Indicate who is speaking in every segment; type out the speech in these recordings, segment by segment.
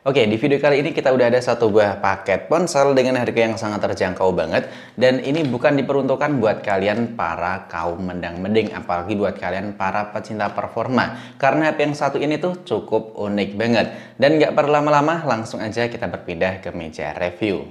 Speaker 1: Oke, di video kali ini kita udah ada satu buah paket ponsel dengan harga yang sangat terjangkau banget. Dan ini bukan diperuntukkan buat kalian para kaum mendang-mending, apalagi buat kalian para pecinta performa. Karena HP yang satu ini tuh cukup unik banget. Dan nggak perlu lama-lama, langsung aja kita berpindah ke meja review.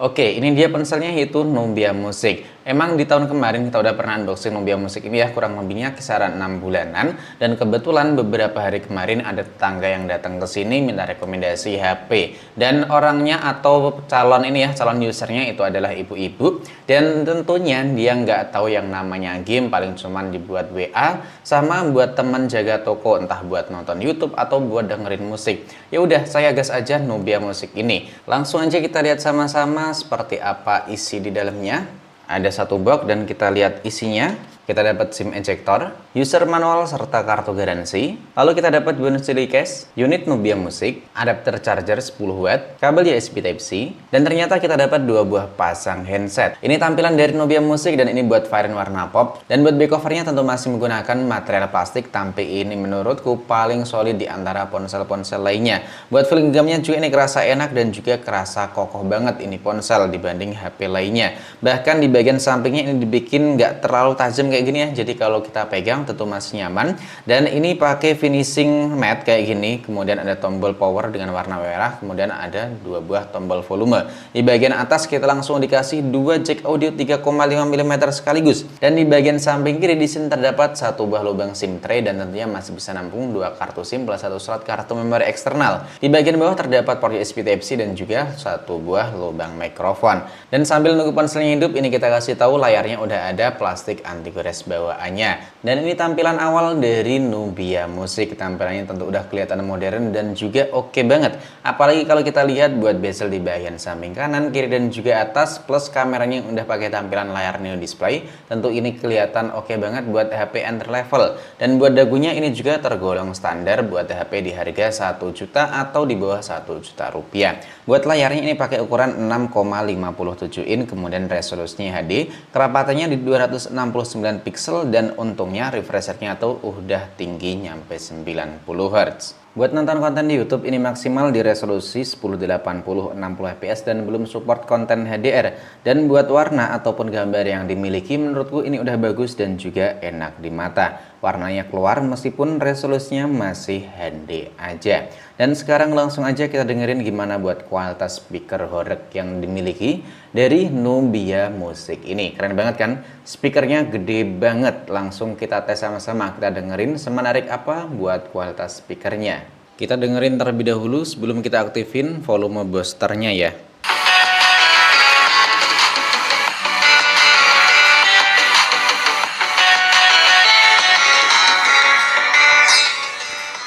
Speaker 1: Oke, ini dia ponselnya yaitu Nubia Music. Emang di tahun kemarin kita udah pernah unboxing Nubia Music ini ya, kurang lebihnya kisaran 6 bulanan. Dan kebetulan beberapa hari kemarin ada tetangga yang datang ke sini minta rekomendasi HP. Dan orangnya atau calon ini ya, calon usernya itu adalah ibu-ibu. Dan tentunya dia nggak tahu yang namanya game, paling cuman dibuat WA sama buat temen jaga toko, entah buat nonton YouTube atau buat dengerin musik. Ya udah, saya gas aja Nubia Music ini. Langsung aja kita lihat sama-sama seperti apa isi di dalamnya. Ada satu box dan kita lihat isinya. Kita dapat SIM ejector, user manual serta kartu garansi. Lalu kita dapat bonus CD case, unit Nubia Music, adapter charger 10 watt, kabel USB Type-C, dan ternyata kita dapat dua buah pasang handset. Ini tampilan dari Nubia Music dan ini buat varian warna pop. Dan buat back covernya tentu masih menggunakan material plastik, tapi ini menurutku paling solid di antara ponsel-ponsel lainnya. Buat feeling genggamnya juga ini kerasa enak dan juga kerasa kokoh banget ini ponsel dibanding HP lainnya. Bahkan di bagian sampingnya ini dibikin nggak terlalu tajam kayak gini ya, jadi kalau kita pegang tentu masih nyaman. Dan ini pakai finishing matte kayak gini, kemudian ada tombol power dengan warna merah, kemudian ada dua buah tombol volume. Di bagian atas kita langsung dikasih dua jack audio 3,5 mm sekaligus, dan di bagian samping kiri di sini terdapat satu buah lubang SIM tray dan tentunya masih bisa nampung dua kartu SIM plus satu slot kartu memori eksternal. Di bagian bawah terdapat port USB Type-C dan juga satu buah lubang mikrofon. Dan sambil nunggu ponselnya hidup, ini kita kasih tahu layarnya udah ada plastik anti gores bawaannya. Dan ini tampilan awal dari Nubia Music. Tampilannya tentu udah kelihatan modern dan juga oke banget. Apalagi kalau kita lihat buat bezel di bagian samping kanan, kiri dan juga atas, plus kameranya yang udah pakai tampilan layar neo display. Tentu ini kelihatan oke banget buat HP entry level. Dan buat dagunya ini juga tergolong standar buat HP di harga 1 juta atau di bawah 1 juta rupiah. Buat layarnya ini pakai ukuran 6,57 in, kemudian resolusinya HD, kerapatannya di 269 pixel, dan untungnya refreshernya tuh udah tinggi nyampe 90 Hz. Buat nonton konten di YouTube ini maksimal di resolusi 1080 60 fps dan belum support konten HDR. Dan buat warna ataupun gambar yang dimiliki menurutku ini udah bagus dan juga enak di mata. Warnanya keluar meskipun resolusinya masih HD aja. Dan sekarang langsung aja kita dengerin gimana buat kualitas speaker horeg yang dimiliki dari Nubia Music ini. Keren banget kan? Speakernya gede banget. Langsung kita tes sama-sama. Kita dengerin semenarik apa buat kualitas speakernya. Kita dengerin terlebih dahulu sebelum kita aktifin volume boosternya ya.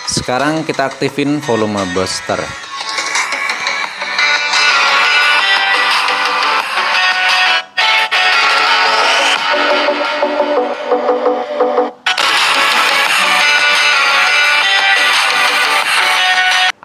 Speaker 1: Sekarang kita aktifin volume booster.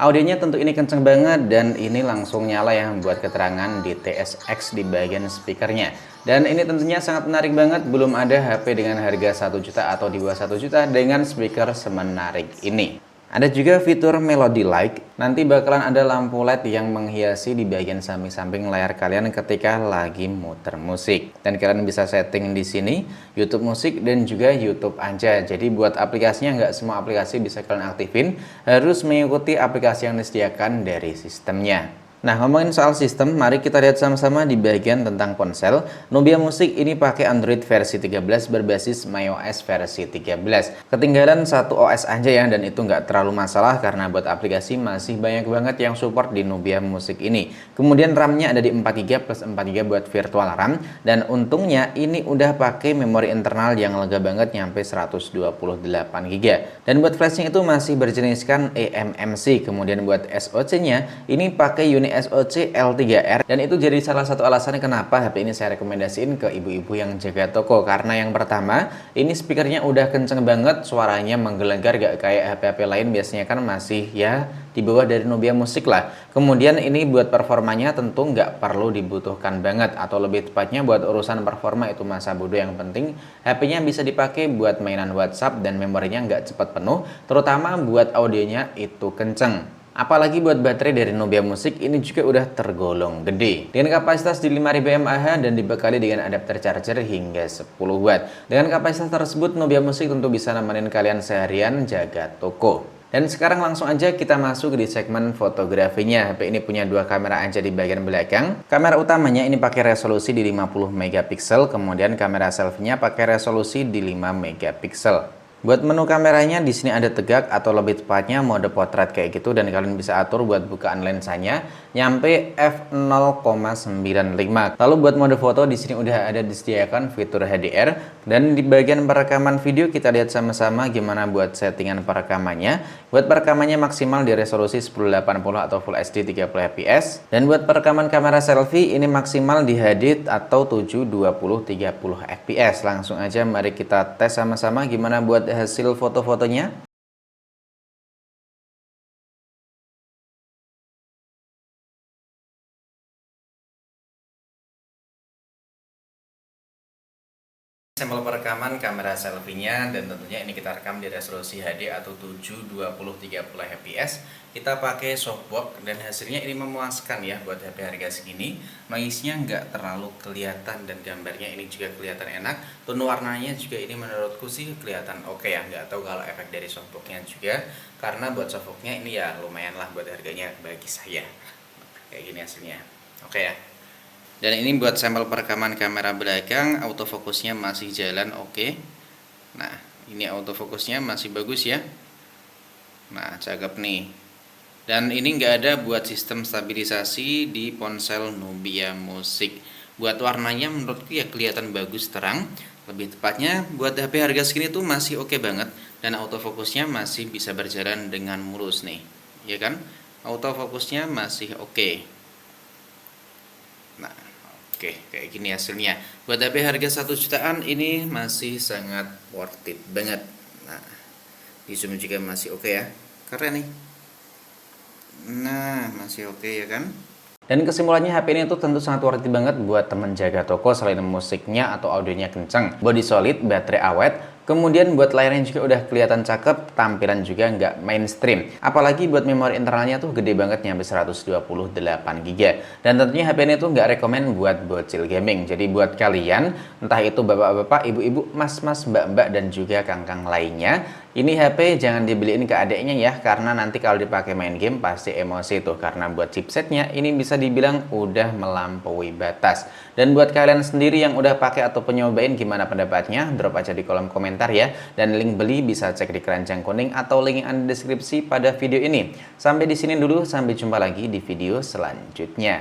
Speaker 1: Audionya tentu ini kenceng banget dan ini langsung nyala ya buat keterangan di TSX di bagian speakernya. Dan ini tentunya sangat menarik banget, belum ada HP dengan harga 1 juta atau di bawah 1 juta dengan speaker semenarik ini. Ada juga fitur Melody Light, nanti bakalan ada lampu LED yang menghiasi di bagian samping-samping layar kalian ketika lagi muter musik. Dan kalian bisa setting di sini YouTube Musik dan juga YouTube aja. Jadi buat aplikasinya nggak semua aplikasi bisa kalian aktifin, harus mengikuti aplikasi yang disediakan dari sistemnya. Nah, ngomongin soal sistem, mari kita lihat sama-sama di bagian tentang ponsel. Nubia Music ini pakai Android versi 13 berbasis MyOS versi 13. Ketinggalan satu OS aja ya, dan itu nggak terlalu masalah karena buat aplikasi masih banyak banget yang support di Nubia Music ini. Kemudian RAM-nya ada di 4GB plus 4GB buat virtual RAM, dan untungnya ini udah pakai memori internal yang lega banget nyampe 128GB. Dan buat flashnya itu masih berjeniskan eMMC. Kemudian buat SoC-nya ini pakai unit SoC L3R, dan itu jadi salah satu alasannya kenapa HP ini saya rekomendasiin ke ibu-ibu yang jaga toko. Karena yang pertama, ini speakernya udah kenceng banget, suaranya menggelegar gak kayak HP-HP lain biasanya kan masih ya di bawah dari Nubia Music lah. Kemudian ini buat performanya tentu nggak perlu dibutuhkan banget, atau lebih tepatnya buat urusan performa itu masa bodoh. Yang penting HP-nya bisa dipakai buat mainan WhatsApp dan memorinya nggak cepat penuh, terutama buat audionya itu kenceng. Apalagi buat baterai dari Nubia Music ini juga udah tergolong gede. Dengan kapasitas di 5000 mAh dan dibekali dengan adapter charger hingga 10 watt. Dengan kapasitas tersebut Nubia Music tentu bisa nemenin kalian seharian jaga toko. Dan sekarang langsung aja kita masuk di segmen fotografinya. HP ini punya dua kamera aja di bagian belakang. Kamera utamanya ini pakai resolusi di 50 megapiksel, kemudian kamera selfie-nya pakai resolusi di 5 megapiksel. Buat menu kameranya di sini ada tegak atau lebih tepatnya mode potret kayak gitu, dan kalian bisa atur buat bukaan lensanya nyampe f0,95. Lalu buat mode foto di sini udah ada disediakan fitur HDR, dan di bagian perekaman video kita lihat sama-sama gimana buat settingan perekamannya. Buat perekamannya maksimal di resolusi 1080 atau Full HD 30 fps, dan buat perekaman kamera selfie ini maksimal di HD atau 720 30 fps. Langsung aja mari kita tes sama-sama gimana buat hasil foto-fotonya. Sampel perekaman kamera selfie-nya, dan tentunya ini kita rekam di resolusi HD atau 720 30 fps. Kita pakai softbox dan hasilnya ini memuaskan ya buat HP harga segini. Noise-nya nggak terlalu kelihatan dan gambarnya ini juga kelihatan enak. Tone warnanya juga ini menurutku sih kelihatan oke ya. Nggak tahu kalau efek dari softbox-nya juga, karena buat softbox-nya ini ya lumayan lah buat harganya bagi saya. Kayak gini hasilnya. Oke ya. Dan ini buat sampel perekaman kamera belakang, autofokusnya masih jalan oke. Nah, ini autofokusnya masih bagus ya. Nah, cakep nih. Dan ini nggak ada buat sistem stabilisasi di ponsel Nubia Music. Buat warnanya menurutku ya kelihatan bagus terang. Lebih tepatnya buat HP harga segini tuh masih oke banget. Dan autofokusnya masih bisa berjalan dengan mulus nih. Ya kan? Autofokusnya masih oke. Nah, oke, kayak gini hasilnya. Buat HP harga 1 jutaan ini masih sangat worth it banget. Nah, di zoom juga masih oke ya. Keren nih. Nah, masih oke ya kan? Dan kesimpulannya HP ini tuh tentu sangat worth it banget buat temen jaga toko selain musiknya atau audionya kencang. Body solid, baterai awet. Kemudian buat layarnya juga udah kelihatan cakep, tampilan juga nggak mainstream. Apalagi buat memori internalnya tuh gede banget nyampe 128 GB. Dan tentunya HP ini tuh nggak rekomen buat bocil gaming. Jadi buat kalian, entah itu bapak-bapak, ibu-ibu, mas-mas, mbak-mbak, dan juga kangkang lainnya, ini HP jangan dibeliin ke adeknya ya, karena nanti kalau dipakai main game pasti emosi tuh. Karena buat chipsetnya ini bisa dibilang udah melampaui batas. Dan buat kalian sendiri yang udah pakai atau penyobain, gimana pendapatnya? Drop aja di kolom komentar ya. Dan link beli bisa cek di keranjang kuning atau link yang ada di deskripsi pada video ini. Sampai di sini dulu, sampai jumpa lagi di video selanjutnya.